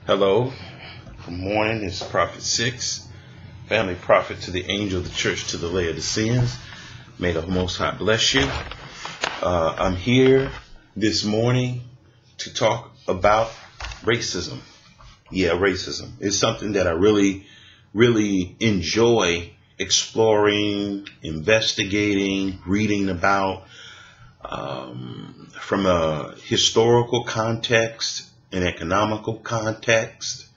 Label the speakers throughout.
Speaker 1: Hello, good morning. It's Prophet 6, family prophet to the angel of the church to the Laodiceans. May the Most High bless you. I'm here this morning to talk about racism. Yeah, racism is something that I really enjoy exploring, investigating, reading about from a historical context, an economical context,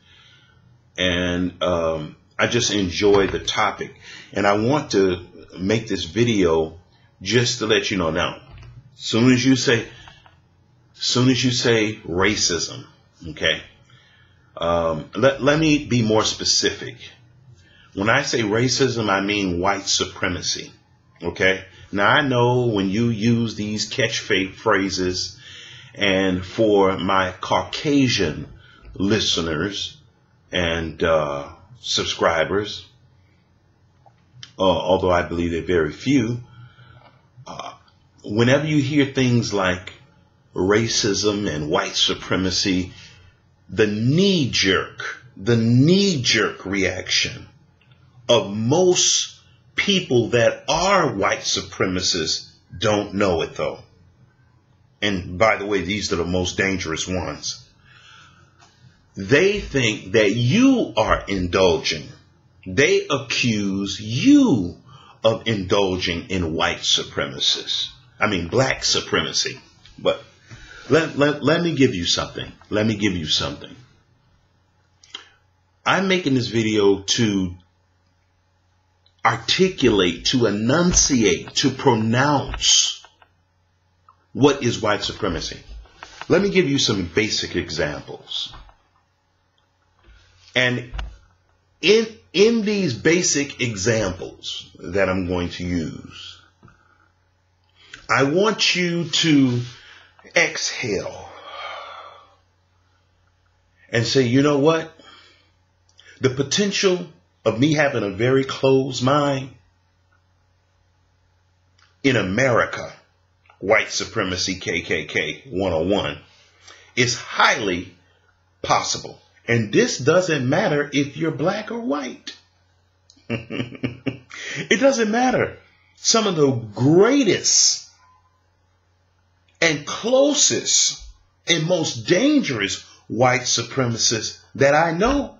Speaker 1: and I just enjoy the topic. And I want to make this video just to let you know. Now, soon as you say racism, okay, let me be more specific. When I say racism, I mean white supremacy. Okay. Now, I know when you use these catchphrases, and for my Caucasian listeners and subscribers, although I believe they're very few, whenever you hear things like racism and white supremacy, the knee-jerk reaction of most people that are white supremacists don't know it, though. And by the way, these are the most dangerous ones. They think that you are indulging. They accuse you of indulging in white black supremacy. But let me give you something. I'm making this video to articulate, to enunciate, to pronounce what is white supremacy. Let me give you some basic examples. And in these basic examples that I'm going to use, I want you to exhale and say, you know what? The potential of me having a very closed mind in America, white supremacy, KKK 101, is highly possible. And this doesn't matter if you're black or white. It doesn't matter. Some of the greatest and closest and most dangerous white supremacists that I know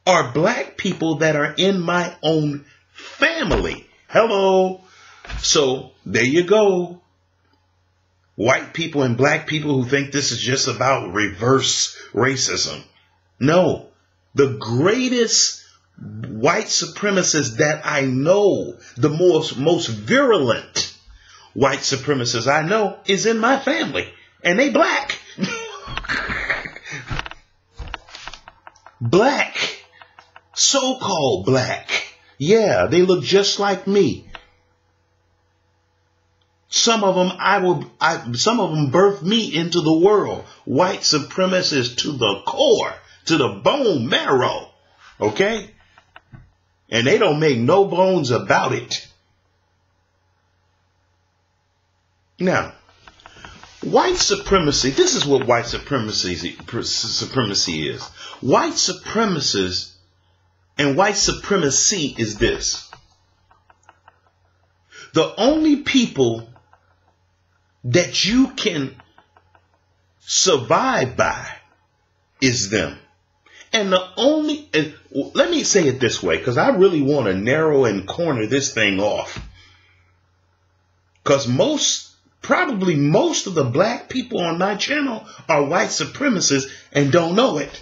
Speaker 1: are black people that are in my own family. Hello. So there you go. White people and black people who think this is just about reverse racism. No, the greatest white supremacists that I know, the most virulent white supremacists I know is in my family, and they black. Black, so-called black. Yeah, they look just like me. Some of them birthed me into the world. White supremacists to the core, to the bone marrow. Okay? And they don't make no bones about it. Now, white supremacy, this is what white supremacy is. White supremacists and white supremacy is this. The only people that you can survive by is them. And let me say it this way, because I really want to narrow and corner this thing off. Because probably most of the black people on my channel are white supremacists and don't know it.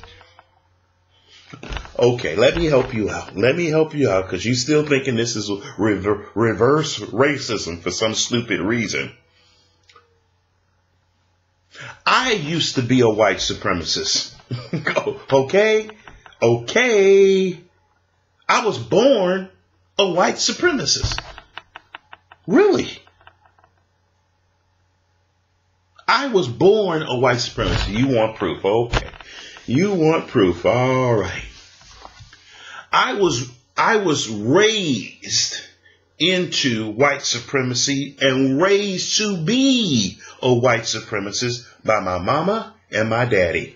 Speaker 1: Okay, let me help you out. Because you're still thinking this is reverse racism for some stupid reason. I used to be a white supremacist. Okay. I was born a white supremacist. Really? I was born a white supremacist. You want proof? Okay. You want proof. All right. I was raised into white supremacy and raised to be a white supremacist by my mama and my daddy.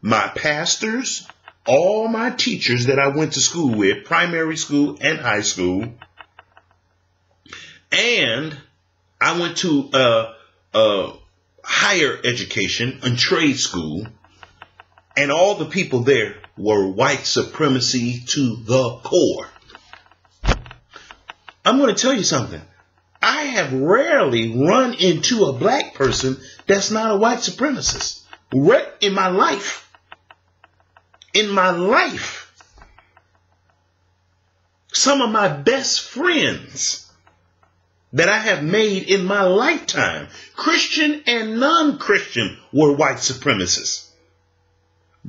Speaker 1: my pastors, all my teachers that I went to school with, primary school and high school, and I went to higher education and trade school, and all the people there were white supremacy to the core. I'm going to tell you something. I have rarely run into a black person that's not a white supremacist. In my life. In my life. Some of my best friends that I have made in my lifetime, Christian and non-Christian, were white supremacists.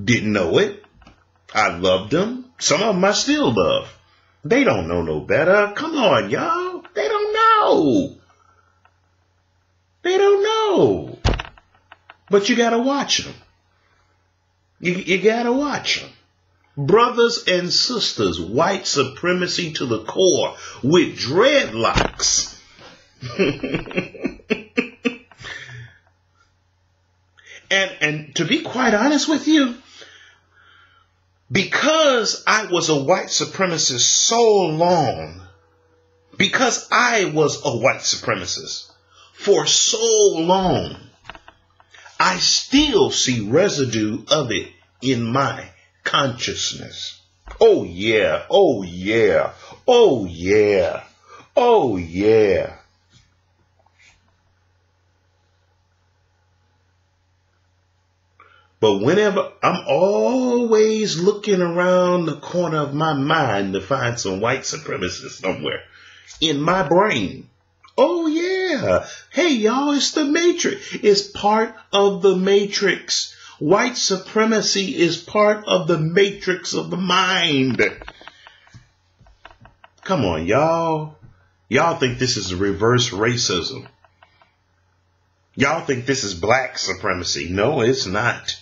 Speaker 1: Didn't know it. I loved them. Some of them I still love. They don't know no better. Come on, y'all. They don't know. They don't know. But you got to watch them. You got to watch them. Brothers and sisters, white supremacy to the core with dreadlocks. And to be quite honest with you, because I was a white supremacist so long, because I was a white supremacist for so long, I still see residue of it in my consciousness. Oh yeah, oh yeah, oh yeah, oh yeah. But whenever, I'm always looking around the corner of my mind to find some white supremacists somewhere in my brain. Oh yeah. Hey y'all, it's the Matrix. It's part of the Matrix. White supremacy is part of the Matrix of the mind. Come on, y'all. Y'all think this is reverse racism. Y'all think this is black supremacy. No, it's not.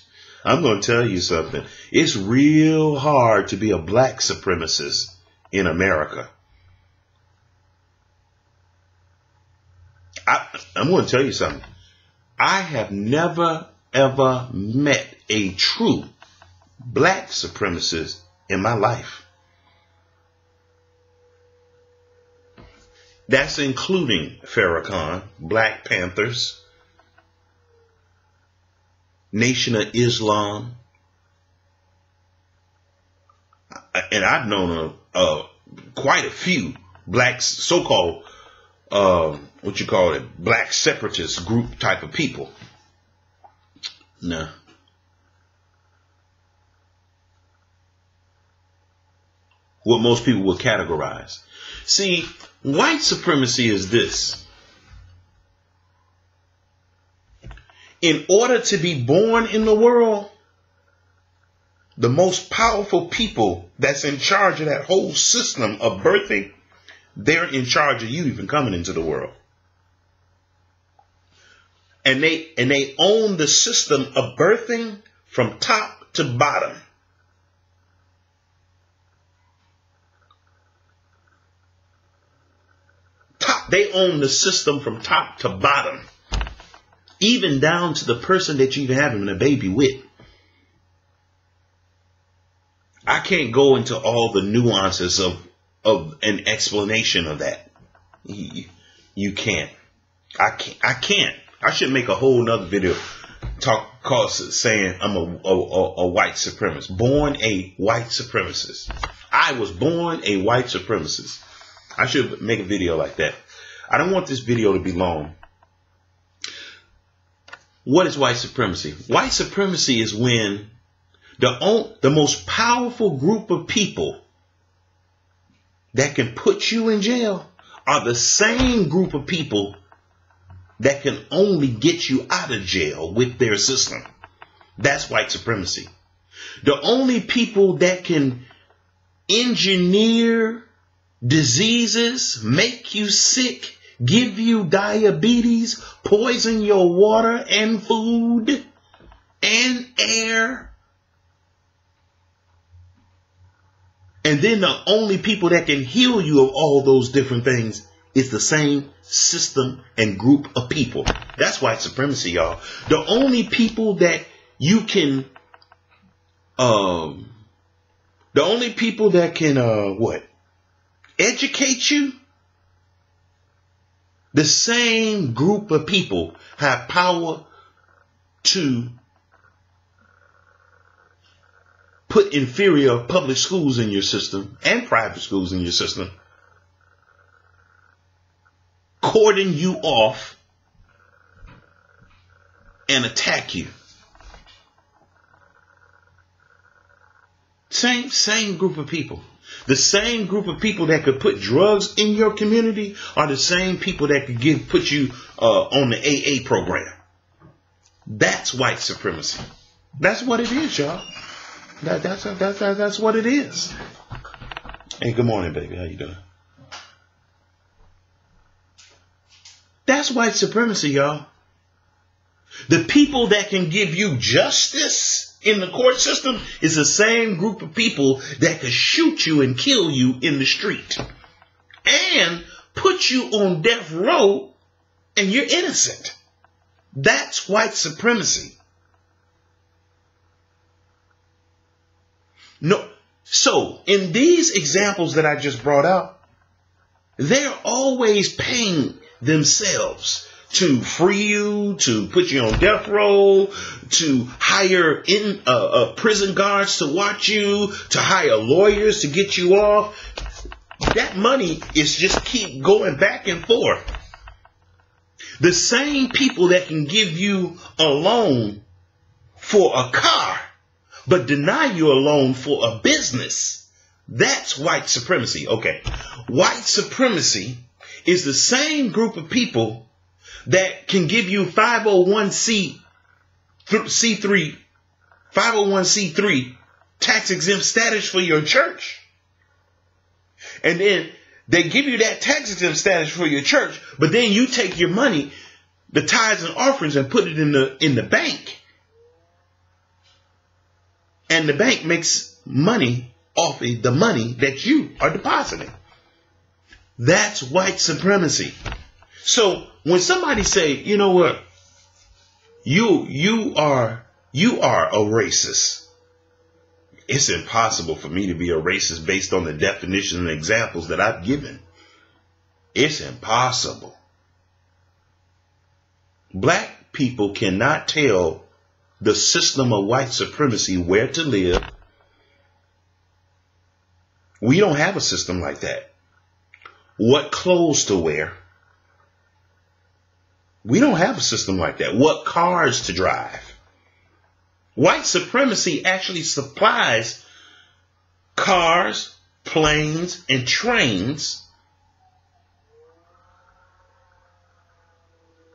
Speaker 1: I'm going to tell you something. It's real hard to be a black supremacist in America. I'm going to tell you something. I have never, ever met a true black supremacist in my life. That's including Farrakhan, Black Panthers, Nation of Islam. And I've known quite a few black so-called black separatist group type of people. Nah. What most people would categorize. See, white supremacy is this. In order to be born in the world, the most powerful people that's in charge of that whole system of birthing, they're in charge of you even coming into the world. And they own the system of birthing from top to bottom. They own the system from top to bottom. Even down to the person that you even having a baby with. I can't go into all the nuances of an explanation of that. You can't. I can't. I should make a whole nother video saying I'm a white supremacist. Born a white supremacist. I was born a white supremacist. I should make a video like that. I don't want this video to be long. What is white supremacy? White supremacy is when the most powerful group of people that can put you in jail are the same group of people that can only get you out of jail with their system. That's white supremacy. The only people that can engineer diseases, make you sick, give you diabetes, poison your water and food and air. And then the only people that can heal you of all those different things is the same system and group of people. That's white supremacy, y'all. The only people that you can The only people that can, educate you, the same group of people have power to put inferior public schools in your system and private schools in your system, cordon you off and attack you. Same group of people. The same group of people that could put drugs in your community are the same people that could put you on the AA program. That's white supremacy. That's what it is, y'all. That's what it is. Hey, good morning, baby. How you doing? That's white supremacy, y'all. The people that can give you justice in the court system is the same group of people that could shoot you and kill you in the street and put you on death row and you're innocent. That's white supremacy. No. So in these examples that I just brought out, they're always paying themselves to free you, to put you on death row, to hire prison guards to watch you, to hire lawyers to get you off. That money is just keep going back and forth. The same people that can give you a loan for a car, but deny you a loan for a business, that's white supremacy. Okay. White supremacy is the same group of people that can give you 501c3 tax exempt status for your church. And then they give you that tax exempt status for your church, but then you take your money, the tithes and offerings, and put it in the bank. And the bank makes money off of the money that you are depositing. That's white supremacy. So when somebody say, you know what, you are a racist, it's impossible for me to be a racist based on the definition and examples that I've given. It's impossible. Black people cannot tell the system of white supremacy where to live. We don't have a system like that. What clothes to wear. We don't have a system like that. What cars to drive. White supremacy actually supplies cars, planes, and trains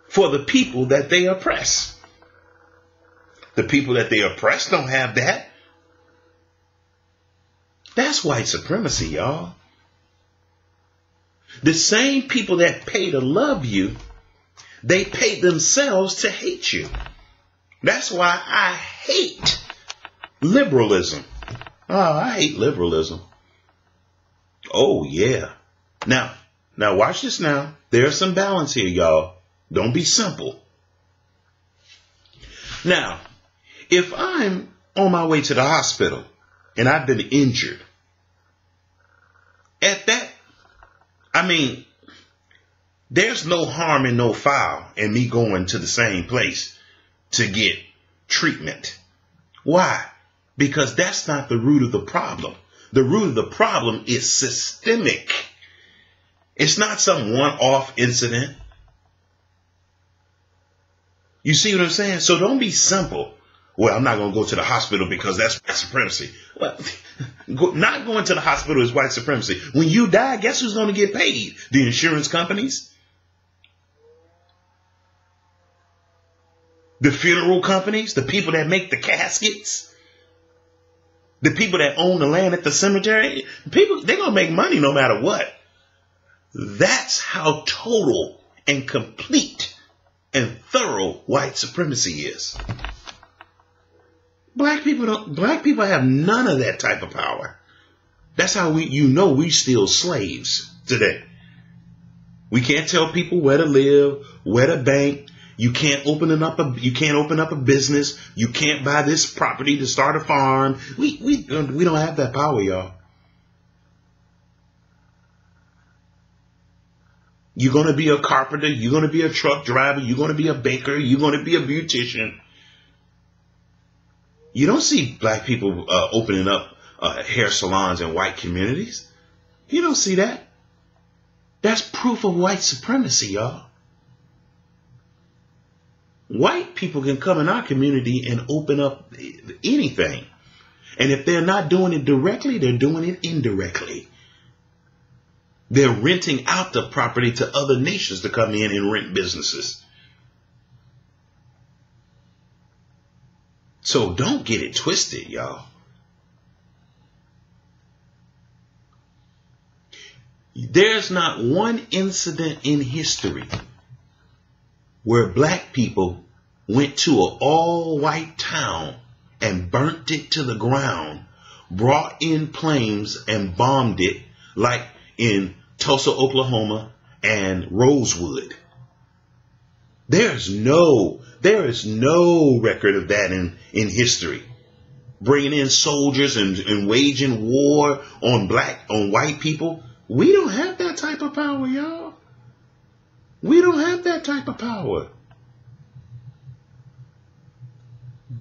Speaker 1: for the people that they oppress. The people that they oppress don't have that. That's white supremacy, y'all. The same people that pay to love you, they pay themselves to hate you. That's why I hate liberalism. Oh, I hate liberalism. Oh, yeah. Now watch this now. There's some balance here, y'all. Don't be simple. Now, if I'm on my way to the hospital and I've been injured, at that, there's no harm and no foul in me going to the same place to get treatment. Why? Because that's not the root of the problem. The root of the problem is systemic. It's not some one-off incident. You see what I'm saying? So don't be simple. Well, I'm not going to go to the hospital because that's white supremacy. Well, not going to the hospital is white supremacy. When you die, guess who's going to get paid? The insurance companies? The funeral companies? The people that make the caskets? The people that own the land at the cemetery? People, they're going to make money no matter what. That's how total and complete and thorough white supremacy is. Black people have none of that type of power. That's how we still slaves today. We can't tell people where to live, where to bank. You can't open up a business. You can't buy this property to start a farm. We don't have that power, y'all. You're going to be a carpenter. You're going to be a truck driver. You're going to be a baker. You're going to be a beautician. You don't see black people opening up hair salons in white communities. You don't see that. That's proof of white supremacy, y'all. White people can come in our community and open up anything. And if they're not doing it directly, they're doing it indirectly. They're renting out the property to other nations to come in and rent businesses. So don't get it twisted, y'all. There's not one incident in history where black people went to an all-white town and burnt it to the ground, brought in planes and bombed it like in Tulsa, Oklahoma and Rosewood. There is no record of that in history. Bringing in soldiers and waging war on white people. We don't have that type of power, y'all. We don't have that type of power.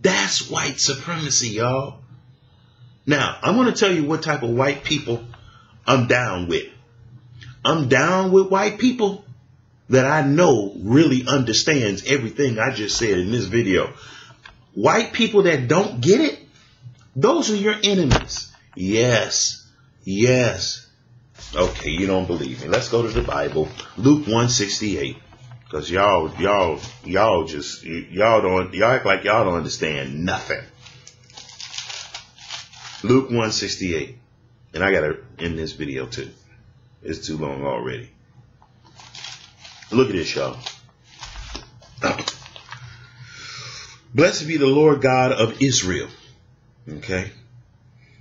Speaker 1: That's white supremacy, y'all. Now, I'm going to tell you what type of white people I'm down with. I'm down with white people that I know really understands everything I just said in this video. White people that don't get it, those are your enemies. Yes. Yes. Okay, you don't believe me. Let's go to the Bible. Luke 1:68. Because y'all act like y'all don't understand nothing. Luke 1:68. And I gotta end this video too. It's too long already. Look at this, y'all. Blessed be the Lord God of Israel. Okay.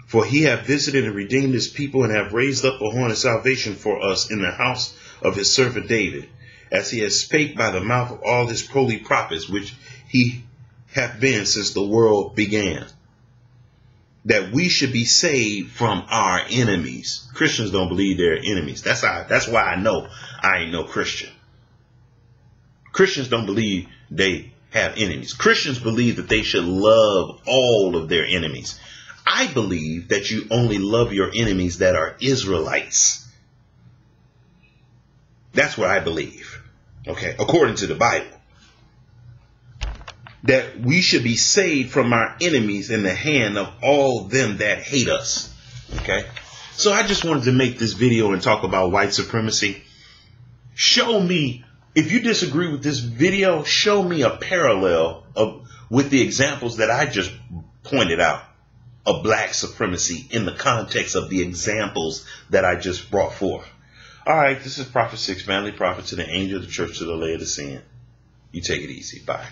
Speaker 1: For he hath visited and redeemed his people, and hath raised up a horn of salvation for us in the house of his servant David, as he has spake by the mouth of all his holy prophets, which he hath been since the world began, that we should be saved from our enemies. Christians don't believe they're enemies. That's why I know I ain't no Christian. Christians don't believe they have enemies. Christians believe that they should love all of their enemies. I believe that you only love your enemies that are Israelites. That's what I believe. Okay, according to the Bible. That we should be saved from our enemies in the hand of all them that hate us. Okay, so I just wanted to make this video and talk about white supremacy. Show me, if you disagree with this video, show me a parallel with the examples that I just pointed out of black supremacy in the context of the examples that I just brought forth. All right, this is Prophet 6, Family Prophet to the Angel of the Church to the Laodicean. You take it easy. Bye.